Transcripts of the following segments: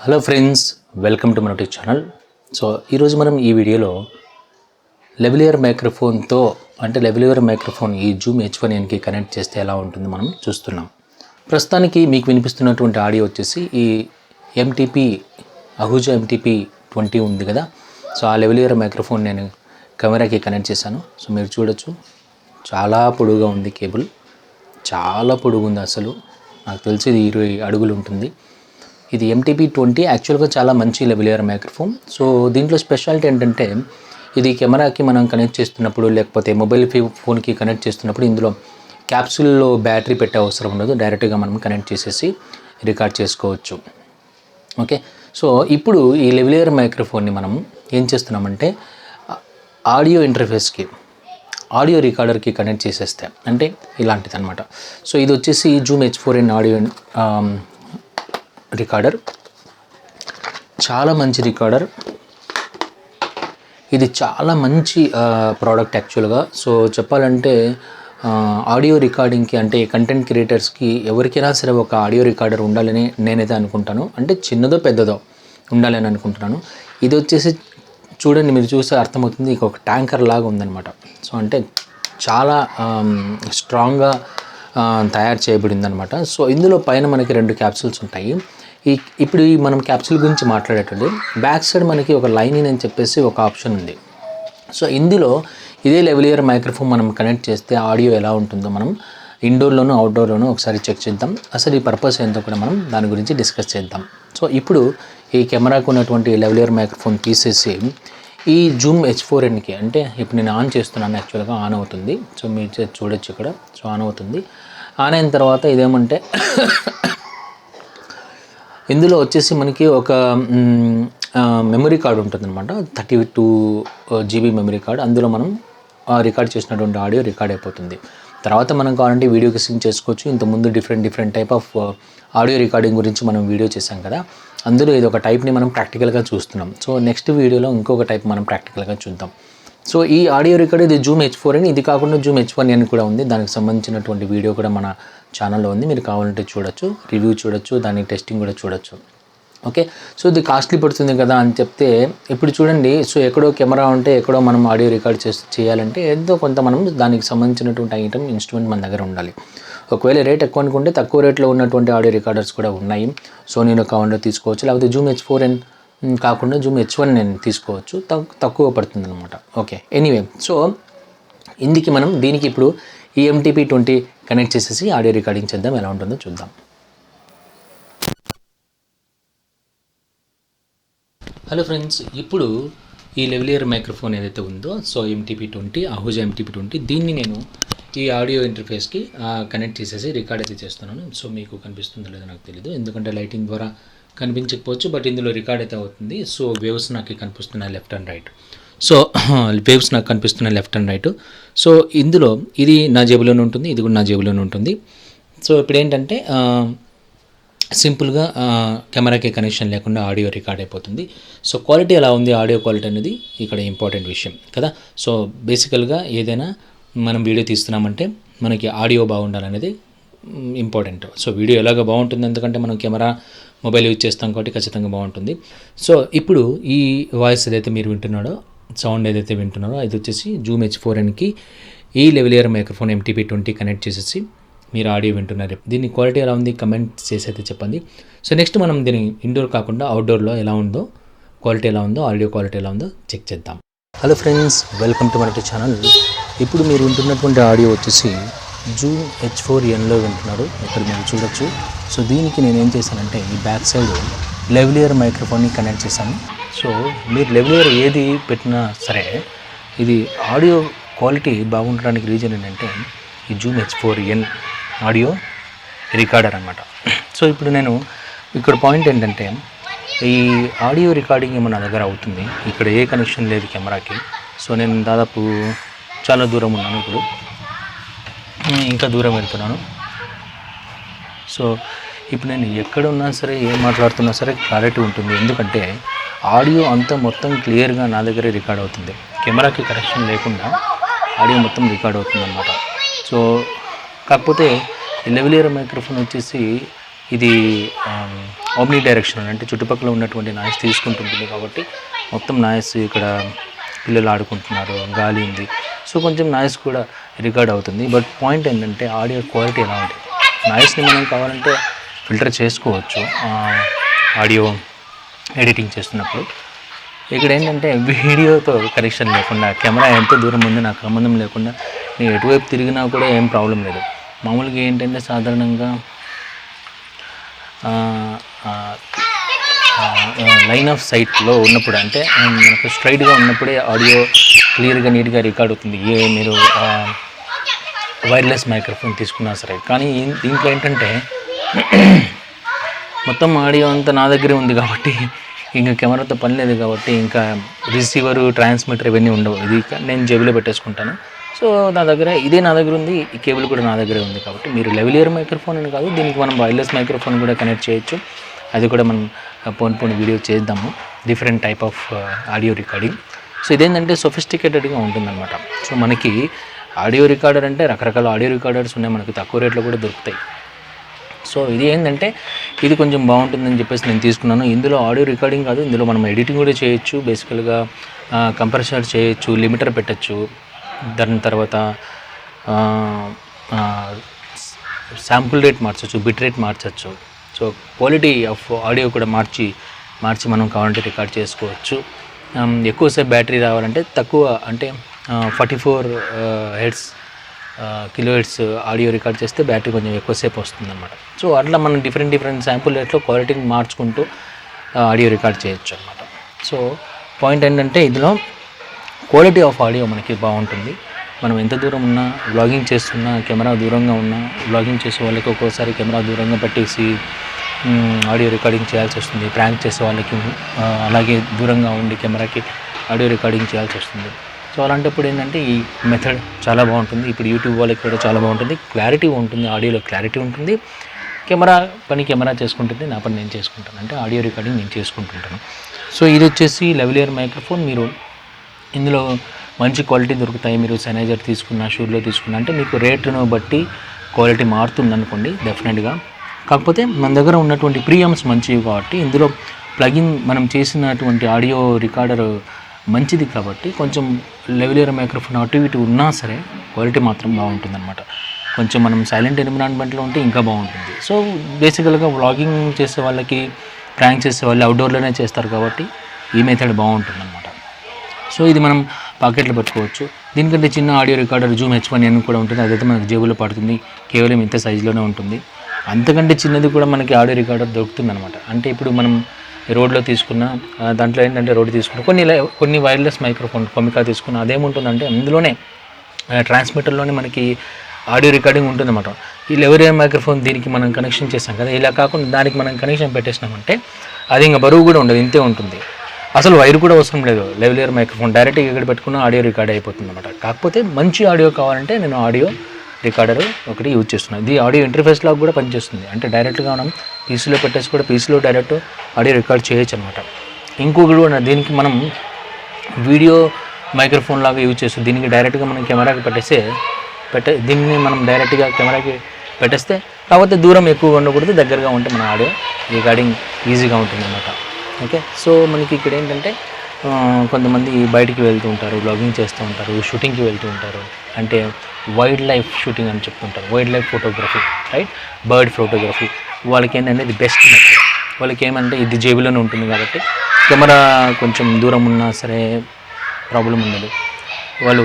Hello friends, welcome to Monaural channel. So ఈరోజు మనం ఈ వీడియోలో లెవెలియర్ మైక్రోఫోన్తో లెవెలియర్ మైక్రోఫోన్ ఈ జూమ్ H4nకి కనెక్ట్ చేస్తే ఎలా ఉంటుంది మనం చూస్తున్నాం. ప్రస్తుతానికి మీకు వినిపిస్తున్నటువంటి ఆడియో వచ్చేసి ఈ అహూజా MTP20 ఉంది కదా. సో ఆ లెవెలియర్ మైక్రోఫోన్ నేను కెమెరాకి కనెక్ట్ చేశాను. సో మీరు చూడొచ్చు, చాలా పొడుగుగా ఉంది కేబుల్, చాలా పొడుగు ఉంది. అసలు నాకు తెలిసి ఇది 20 అడుగులు ఉంటుంది. ఇది MTP20 యాక్చువల్గా చాలా మంచి లెవెలియర్ మైక్రోఫోన్. సో దీంట్లో స్పెషాలిటీ ఏంటంటే, ఇది కెమెరాకి మనం కనెక్ట్ చేస్తున్నప్పుడు లేకపోతే మొబైల్ ఫోన్కి కనెక్ట్ చేస్తున్నప్పుడు ఇందులో క్యాప్సూల్లో బ్యాటరీ పెట్టే అవసరం ఉండదు. డైరెక్ట్గా మనం కనెక్ట్ చేసేసి రికార్డ్ చేసుకోవచ్చు. ఓకే, సో ఇప్పుడు ఈ లెవెలియర్ మైక్రోఫోన్ని మనం ఏం చేస్తున్నామంటే ఆడియో ఇంటర్ఫేస్కి, ఆడియో రికార్డర్కి కనెక్ట్ చేసేస్తే అంటే ఇలాంటిది అనమాట. సో ఇది వచ్చేసి జూమ్ H4n ఆడియో రికార్డర్. చాలా మంచి రికార్డర్, ఇది చాలా మంచి ప్రోడక్ట్ యాక్చువల్గా. సో చెప్పాలంటే ఆడియో రికార్డింగ్కి అంటే కంటెంట్ క్రియేటర్స్కి ఎవరికైనా సరే ఒక ఆడియో రికార్డర్ ఉండాలని నేనైతే అనుకుంటాను. అంటే చిన్నదో పెద్దదో ఉండాలని అనుకుంటున్నాను. ఇది వచ్చేసి చూడండి, మీరు చూస్తే అర్థమవుతుంది, ఇక ఒక ట్యాంకర్ లాగా ఉందన్నమాట. సో అంటే చాలా స్ట్రాంగ్గా తయారు చేయబడింది అనమాట. సో ఇందులో పైన మనకి 2 క్యాప్సూల్స్ ఉంటాయి. ఇప్పుడు మనం క్యాప్సూల్ గురించి మాట్లాడేటండి, బ్యాక్ సైడ్ మనకి ఒక లైనింగ్ అని చెప్పేసి ఒక ఆప్షన్ ఉంది. సో ఇందులో ఇదే లెవెలియర్ మైక్రోఫోన్ మనం కనెక్ట్ చేస్తే ఆడియో ఎలా ఉంటుందో మనం ఇండోర్లోను అవుట్డోర్లోను ఒకసారి చెక్ చేద్దాం. అసలు ఈ పర్పస్ ఏంటో కూడా మనం దాని గురించి డిస్కస్ చేద్దాం. సో ఇప్పుడు ఈ కెమెరాకు ఉన్నటువంటి లెవెలియర్ మైక్రోఫోన్ తీసేసి ఈ జూమ్ H4nకి, అంటే ఇప్పుడు నేను ఆన్ చేస్తున్నాను, యాక్చువల్గా ఆన్ అవుతుంది. సో మీరు చూడొచ్చు ఇక్కడ. సో ఆన్ అవుతుంది. ఆన్ అయిన తర్వాత ఇదేమంటే ఇందులో వచ్చేసి మనకి ఒక మెమరీ కార్డ్ ఉంటుందన్నమాట. 32 GB మెమరీ కార్డ్. అందులో మనం రికార్డ్ చేసినటువంటి ఆడియో రికార్డ్ అయిపోతుంది. తర్వాత మనం కావాలంటే వీడియోకి సింక్ చేసుకోవచ్చు. ఇంతకుముందు different type of audio recording గురించి మనం వీడియో చేసాం కదా. అందులో ఇది ఒక టైప్ని మనం ప్రాక్టికల్గా చూస్తున్నాం. సో నెక్స్ట్ వీడియోలో ఇంకొక టైప్ మనం ప్రాక్టికల్గా చూద్దాం. సో ఈ ఆడియో రికార్డ్ ఇది జూమ్ H4n, ఇది కాకుండా జూమ్ H1n కూడా ఉంది. దానికి సంబంధించినటువంటి వీడియో కూడా మన ఛానల్లో ఉంది. మీరు కావాలంటే చూడొచ్చు, రివ్యూ చూడొచ్చు, దాని టెస్టింగ్ కూడా చూడొచ్చు. ఓకే, సో ఇది కాస్ట్లీ పడుతుంది కదా అని చెప్తే, ఇప్పుడు చూడండి, సో ఎక్కడో కెమెరా ఉంటే ఎక్కడో మనం ఆడియో రికార్డ్ చేయాలంటే ఎంతో కొంత మనం దానికి సంబంధించినటువంటి ఐటమ్ ఇన్స్ట్రుమెంట్ మన దగ్గర ఉండాలి. ఒకవేళ రేట్ ఎక్కువ అనుకుంటే తక్కువ రేట్లో ఉన్నటువంటి ఆడియో రికార్డర్స్ కూడా ఉన్నాయి. సోనీలో కావాలంటే తీసుకోవచ్చు, లేకపోతే జూమ్ H4n కాకుండా జూమ్ H1n తీసుకోవచ్చు, తక్కువ పడుతుంది అనమాట. ఓకే, ఎనీవే, సో దీనికి ఇప్పుడు ఈ MTP20 కనెక్ట్ చేసేసి ఆడియో రికార్డింగ్ చేద్దాం, ఎలా ఉంటుందో చూద్దాం. హలో ఫ్రెండ్స్, ఇప్పుడు ఈ లెవెలియర్ మైక్రోఫోన్ ఏదైతే ఉందో, సో అహూజా MTP20, దీన్ని నేను ఈ ఆడియో ఇంటర్ఫేస్కి కనెక్ట్ చేసేసి రికార్డ్ అయితే చేస్తున్నాను. సో మీకు కనిపిస్తుందో లేదో నాకు తెలియదు, ఎందుకంటే లైటింగ్ ద్వారా కనిపించకపోవచ్చు, బట్ ఇందులో రికార్డ్ అయితే అవుతుంది. సో వేవ్స్ నాకు కనిపిస్తున్నాయి లెఫ్ట్ అండ్ రైట్. సో ఇందులో ఇది నా జేబులోనే ఉంటుంది, ఇది కూడా నా జేబులోనే ఉంటుంది. సో ఇప్పుడు ఏంటంటే సింపుల్గా కెమెరాకి కనెక్షన్ లేకుండా ఆడియో రికార్డ్ అయిపోతుంది. సో క్వాలిటీ ఎలా ఉంది, ఆడియో క్వాలిటీ అనేది ఇక్కడ ఇంపార్టెంట్ విషయం కదా. సో బేసికల్గా ఏదైనా మనం వీడియో తీస్తున్నామంటే మనకి ఆడియో బాగుండాలనేది ఇంపార్టెంట్. సో వీడియో ఎలాగో బాగుంటుంది, ఎందుకంటే మనం కెమెరా మొబైల్ యూజ్ చేస్తాం కాబట్టి ఖచ్చితంగా బాగుంటుంది. సో ఇప్పుడు ఈ వాయిస్ ఏదైతే మీరు వింటున్నారో, సౌండ్ ఏదైతే వింటున్నారో, ఇది వచ్చేసి జూమ్ H4nకి ఈ లెవెలియర్ మైక్రోఫోన్ MTP20 కనెక్ట్ చేసేసి మీరు ఆడియో వింటున్నారు. దీని క్వాలిటీ ఎలా ఉంది కమెంట్ చేసి అయితే చెప్పండి. సో నెక్స్ట్ మనం దీన్ని ఇండోర్ కాకుండా అవుట్డోర్లో ఎలా ఉందో, క్వాలిటీ ఎలా ఉందో, ఆడియో క్వాలిటీ ఎలా ఉందో చెక్ చేద్దాం. Hello friends, welcome to Monaural channel. ఇప్పుడు మీరు వింటున్నటువంటి ఆడియో వచ్చేసి జూమ్ H4nలో వింటున్నారు, ఇక్కడ మీరు చూడొచ్చు. సో దీనికి నేను ఏం చేశానంటే ఈ బ్యాక్ సైడ్ లెవెలియర్ మైక్రోఫోన్ని కనెక్ట్ చేశాను. సో మీరు లెవెలియర్ ఏది పెట్టినా సరే ఇది ఆడియో క్వాలిటీ బాగుండడానికి రీజన్ ఏంటంటే ఈ జూమ్ H4n ఆడియో రికార్డర్ అనమాట. సో ఇప్పుడు నేను ఇక్కడ పాయింట్ ఏంటంటే, ఈ ఆడియో రికార్డింగ్ ఏమో నా దగ్గర అవుతుంది, ఇక్కడ ఏ కనెక్షన్ లేదు కెమెరాకి. సో నేను దాదాపు చాలా దూరం ఉన్నాను, ఇప్పుడు ఇంకా దూరం వెళ్తున్నాను. సో ఇప్పుడు నేను ఎక్కడ ఉన్నా సరే, ఏం మాట్లాడుతున్నా సరే క్లారిటీ ఉంటుంది, ఎందుకంటే ఆడియో అంతా మొత్తం క్లియర్గా నా దగ్గరే రికార్డ్ అవుతుంది. కెమెరాకి కనెక్షన్ లేకుండా ఆడియో మొత్తం రికార్డ్ అవుతుంది అన్నమాట. సో కాకపోతే లెవెలియర్ మైక్రోఫోన్ వచ్చేసి ఇది ఆమ్ని డైరెక్షన్ అంటే చుట్టుపక్కల ఉన్నటువంటి నాయిస్ తీసుకుంటుంటుంది కాబట్టి మొత్తం నాయిస్ ఇక్కడ పిల్లలు ఆడుకుంటున్నారు, గాలి ఉంది, సో కొంచెం నాయిస్ కూడా రికార్డ్ అవుతుంది. బట్ పాయింట్ ఏంటంటే ఆడియో క్వాలిటీ ఎలా ఉంటుంది. నాయిస్ని మనం కావాలంటే ఫిల్టర్ చేసుకోవచ్చు ఆడియో ఎడిటింగ్ చేస్తున్నప్పుడు. ఇక్కడ ఏంటంటే వీడియోతో కనెక్షన్ లేకుండా కెమెరా ఎంత దూరం ఉంది నాకు సంబంధం లేకుండా నేను ఎటువైపు తిరిగినా కూడా ఏం ప్రాబ్లం లేదు. మామూలుగా ఏంటంటే సాధారణంగా లైన్ ఆఫ్ సైట్లో ఉన్నప్పుడు అంటే మనకు స్ట్రైట్గా ఉన్నప్పుడే ఆడియో క్లియర్గా నీట్గా రికార్డ్ అవుతుంది. మీరు వైర్లెస్ మైక్రోఫోన్ తీసుకున్నా సరే. కానీ దీంట్లో ఏంటంటే మొత్తం ఆడియో అంతా నా దగ్గరే ఉంది కాబట్టి ఇంకా కెమెరాతో పని లేదు కాబట్టి ఇంకా రిసీవరు, ట్రాన్స్మిటర్ ఇవన్నీ ఉండవు. ఇది నేను జేబులో పెట్టేసుకుంటాను. సో నా దగ్గర ఉంది, ఈ కేబుల్ కూడా నా దగ్గరే ఉంది కాబట్టి మీరు లెవెలియర్ మైక్రోఫోన్ అని కాదు, దీనికి మనం వైర్లెస్ మైక్రోఫోన్ కూడా కనెక్ట్ చేయొచ్చు. అది కూడా మనం పోన్ వీడియో చేద్దాము, different type of audio recording. So ఇదేంటంటే సొఫిస్టికేటెడ్గా ఉంటుందన్నమాట. సో మనకి ఆడియో రికార్డర్ అంటే రకరకాల ఆడియో రికార్డర్స్ ఉన్నాయి, మనకి తక్కువ రేట్లో కూడా దొరుకుతాయి. సో ఇది ఏంటంటే ఇది కొంచెం బాగుంటుందని చెప్పేసి నేను తీసుకున్నాను. ఇందులో ఆడియో రికార్డింగ్ కాదు, ఇందులో మనం ఎడిటింగ్ కూడా చేయొచ్చు. బేసికల్గా కంప్రెసర్ చేయొచ్చు, లిమిటర్ పెట్టచ్చు, దాని తర్వాత శాంపుల్ రేట్ మార్చచ్చు, బిట్ రేట్ మార్చచ్చు. సో క్వాలిటీ ఆఫ్ ఆడియో కూడా మార్చి మనం కావాలంటే రికార్డ్ చేసుకోవచ్చు. ఎక్కువసేపు బ్యాటరీ రావాలంటే తక్కువ అంటే 44 hertz kilo hertz audio record చేస్తే బ్యాటరీ కొంచెం ఎక్కువసేపు వస్తుందన్నమాట. సో అట్లా మనం డిఫరెంట్ శాంపుల్ రేట్లో క్వాలిటీని మార్చుకుంటూ ఆడియో రికార్డ్ చేయొచ్చు అనమాట. సో పాయింట్ ఏంటంటే ఇందులో క్వాలిటీ ఆఫ్ ఆడియో మనకి బాగుంటుంది. మనం ఎంత దూరం ఉన్నా, వ్లాగింగ్ చేస్తున్నా, కెమెరా దూరంగా ఉన్నా, వ్లాగింగ్ చేసే వాళ్ళకి ఒక్కోసారి కెమెరా దూరంగా పెట్టేసి ఆడియో రికార్డింగ్ చేయాల్సి వస్తుంది. ప్రాంక్ చేసే వాళ్ళకి అలాగే దూరంగా ఉండి కెమెరాకి ఆడియో రికార్డింగ్ చేయాల్సి వస్తుంది. సో అలాంటప్పుడు ఏంటంటే ఈ మెథడ్ చాలా బాగుంటుంది. ఇప్పుడు యూట్యూబ్ వాళ్ళకి కూడా చాలా బాగుంటుంది, క్లారిటీ ఉంటుంది, ఆడియోలో క్లారిటీ ఉంటుంది. కెమెరా చేసుకుంటుంది, నా పని నేను చేసుకుంటాను, అంటే ఆడియో రికార్డింగ్ నేను చేసుకుంటుంటాను. సో ఇది వచ్చేసి లెవెలియర్ మైక్రోఫోన్. మీరు ఇందులో మంచి క్వాలిటీ దొరుకుతాయి. మీరు సెనైజర్ తీసుకున్నా, షూర్లో తీసుకున్నా అంటే మీకు రేటును బట్టి క్వాలిటీ మారుతుంది అనుకోండి డెఫినెట్గా. కాకపోతే మన దగ్గర ఉన్నటువంటి ప్రీయాంప్స్ మంచివి కాబట్టి ఇందులో ప్లగిన్ మనం చేసినటువంటి ఆడియో రికార్డర్ మంచిది కాబట్టి కొంచెం లెవెలియర్ మైక్రోఫోన్ అటు ఇటు ఉన్నా సరే క్వాలిటీ మాత్రం బాగుంటుందన్నమాట. కొంచెం మనం సైలెంట్ ఎన్విరాన్మెంట్లో ఉంటే ఇంకా బాగుంటుంది. సో బేసికల్గా వ్లాగింగ్ చేసే వాళ్ళకి, ప్రాంక్ చేసే వాళ్ళు అవుట్డోర్లోనే చేస్తారు కాబట్టి ఈ మెథడ్ బాగుంటుందన్నమాట. సో ఇది మనం పాకెట్లో పెట్టుకోవచ్చు. దీనికంటే చిన్న ఆడియో రికార్డర్ జూమ్ H4n కూడా ఉంటుంది, అదైతే మనకు జేబులో పడుతుంది, కేవలం ఇంత సైజులోనే ఉంటుంది. అంతకంటే చిన్నది కూడా మనకి ఆడియో రికార్డర్ దొరుకుతుంది అనమాట. అంటే ఇప్పుడు మనం రోడ్లో తీసుకున్న దాంట్లో ఏంటంటే రోడ్ తీసుకున్న కొన్ని వైర్లెస్ మైక్రోఫోన్ కొమికా తీసుకున్న అదేముంటుందంటే అందులోనే ట్రాన్స్మిటర్లోనే మనకి ఆడియో రికార్డింగ్ ఉంటుందన్నమాట. ఈ లెవెలియర్ మైక్రోఫోన్ దీనికి మనం కనెక్షన్ చేస్తాం కదా, ఇలా కాకుండా దానికి మనం కనెక్షన్ పెట్టేసినామంటే అది ఇంకా బరువు కూడా ఉండదు, ఇంతే ఉంటుంది. అసలు వైర్ కూడా అవసరం లేదు. లెవెలియర్ మైక్రోఫోన్ డైరెక్ట్గా ఇక్కడ పెట్టుకున్న ఆడియో రికార్డ్ అయిపోతుంది అనమాట. కాకపోతే మంచి ఆడియో కావాలంటే నేను ఆడియో రికార్డర్ ఒకటి యూజ్ చేస్తున్నాను. ఇది ఆడియో ఇంటర్ఫేస్ లాగా కూడా పనిచేస్తుంది. అంటే డైరెక్ట్గా మనం పీసీలో పెట్టేసి కూడా పీసీలో డైరెక్ట్ ఆడియో రికార్డ్ చేయొచ్చు అనమాట. ఇంకొకటి కూడా దీనికి మనం వీడియో మైక్రోఫోన్ లాగా యూజ్ చేస్తాం. దీనికి డైరెక్ట్గా మనం కెమెరాకి దీన్ని మనం డైరెక్ట్గా కెమెరాకి పెట్టేస్తే, కాకపోతే దూరం ఎక్కువగా ఉండకూడదు, దగ్గరగా ఉంటే మన ఆడియో రికార్డింగ్ ఈజీగా ఉంటుంది అన్నమాట. ఓకే, సో మనకి ఇక్కడ ఏంటంటే కొంతమంది బయటికి వెళ్తూ ఉంటారు, బ్లాగింగ్ చేస్తూ ఉంటారు, షూటింగ్కి వెళ్తూ ఉంటారు, అంటే వైల్డ్ లైఫ్ షూటింగ్ అని చెప్తుంటారు, wild life photography, right, bird photography. వాళ్ళకి ఏంటంటే ఇది బెస్ట్ మెథడ్. వాళ్ళకి ఏమంటే ఇది జేబులోనే ఉంటుంది కాబట్టి కెమెరా కొంచెం దూరం ఉన్నా సరే ప్రాబ్లం ఉండదు. వాళ్ళు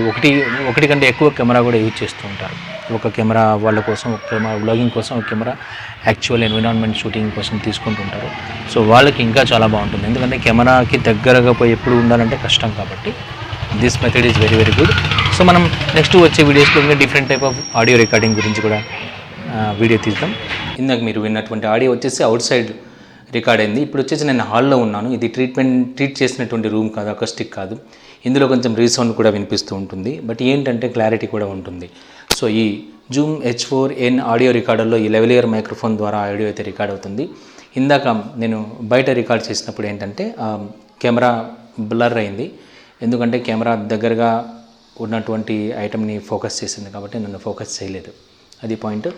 ఒకటి కంటే ఎక్కువ కెమెరా కూడా యూజ్ చేస్తూ ఉంటారు. ఒక కెమెరా వాళ్ళ కోసం, ఒక కెమెరా వ్లాగింగ్ కోసం, ఒక కెమెరా యాక్చువల్ ఎన్విరాన్మెంట్ షూటింగ్ కోసం తీసుకుంటుంటారు. సో వాళ్ళకి ఇంకా చాలా బాగుంటుంది, ఎందుకంటే కెమెరాకి దగ్గరగా పోయి ఎప్పుడు ఉండాలంటే కష్టం కాబట్టి this method is very very good. So మనం నెక్స్ట్ వచ్చే వీడియోస్లో ఇంకా different type of audio recording గురించి కూడా వీడియో తీద్దాం. ఇందాక మీరు విన్నటువంటి ఆడియో వచ్చేసి అవుట్ సైడ్ రికార్డ్ అయింది. ఇప్పుడు వచ్చేసి నేను హాల్లో ఉన్నాను. ఇది ట్రీట్ చేసినటువంటి రూమ్ కాదు, అకస్టిక్ కాదు. ఇందులో కొంచెం రీసౌండ్ కూడా వినిపిస్తూ ఉంటుంది, బట్ ఏంటంటే క్లారిటీ కూడా ఉంటుంది. సో ఈ జూమ్ H4n ఆడియో రికార్డర్లో ఈ లెవెలియర్ మైక్రోఫోన్ ద్వారా ఆడియో అయితే రికార్డ్ అవుతుంది. ఇందాక నేను బయట రికార్డ్ చేసినప్పుడు ఏంటంటే కెమెరా బ్లర్ అయింది, ఎందుకంటే కెమెరా దగ్గరగా ఉన్నటువంటి ఐటమ్ని ఫోకస్ చేసింది కాబట్టి నన్ను ఫోకస్ చేయలేదు, అది పాయింట్.